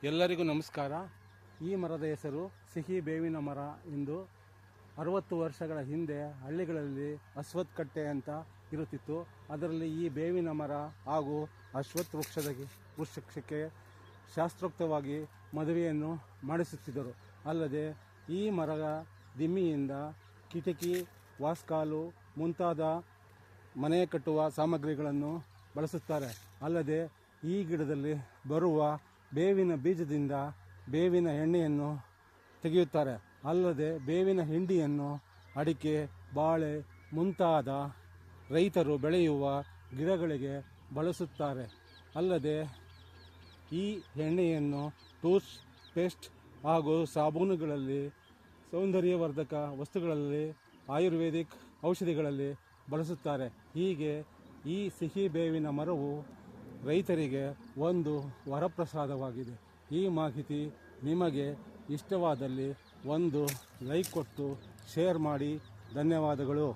ಎಲ್ಲರಿಗೂ ನಮಸ್ಕಾರ. ಈ ಮರದ ಹೆಸರು ಸಿಹಿ ಬೇವಿನ ಮರ ಎಂದು 60 ವರ್ಷಗಳ ಹಿಂದೆ ಹಳ್ಳಿಗಳಲ್ಲಿ ಅಶ್ವತ್ಥ ಕಟ್ಟೆ ಅಂತ ಇರುತ್ತಿತ್ತು. ಅದರಲ್ಲಿ ಈ ಬೇವಿನ ಮರ ಹಾಗೂ ಅಶ್ವತ್ಥ ವೃಕ್ಷಕ್ಕೆ ಶಾಸ್ತ್ರೋಕ್ತವಾಗಿ ಮದುವೆಯನ್ನು ಮಾಡಿಸುತ್ತಿದ್ದರು. ಅಲ್ಲದೆ ಈ ಮರದ ದಿಮ್ಮಿಯಿಂದ ಕಿಟಕಿ, ವಾಸ್ಕಾಲು ಮುಂತಾದ ಮನೆ ಕಟ್ಟುವ ಸಾಮಗ್ರಿಗಳನ್ನು ಬಳಸುತ್ತಾರೆ. ಅಲ್ಲದೆ ಈ ಗಿಡದಲ್ಲಿ ಬರುವ ಬೇವಿನ ಬೀಜದಿಂದ ಬೇವಿನ ಎಣ್ಣೆಯನ್ನು ತೆಗೆಯುತ್ತಾರೆ. ಅಲ್ಲದೆ ಬೇವಿನ ಹಿಂಡಿಯನ್ನು ಅಡಿಕೆ, ಬಾಳೆ ಮುಂತಾದ ರೈತರು ಬೆಳೆಯುವ ಗಿಡಗಳಿಗೆ ಬಳಸುತ್ತಾರೆ. ಅಲ್ಲದೆ ಈ ಎಣ್ಣೆಯನ್ನು ಟೂತ್ ಪೇಸ್ಟ್ ಹಾಗೂ ಸಾಬೂನುಗಳಲ್ಲಿ, ಸೌಂದರ್ಯವರ್ಧಕ ವಸ್ತುಗಳಲ್ಲಿ, ಆಯುರ್ವೇದಿಕ್ ಔಷಧಿಗಳಲ್ಲಿ ಬಳಸುತ್ತಾರೆ. ಹೀಗೆ ಈ ಸಿಹಿ ಬೇವಿನ ಮರವು ರೈತರಿಗೆ ಒಂದು ವರಪ್ರಸಾದವಾಗಿದೆ. ಈ ಮಾಹಿತಿ ನಿಮಗೆ ಇಷ್ಟವಾದಲ್ಲಿ ಒಂದು ಲೈಕ್ ಕೊಟ್ಟು ಶೇರ್ ಮಾಡಿ. ಧನ್ಯವಾದಗಳು.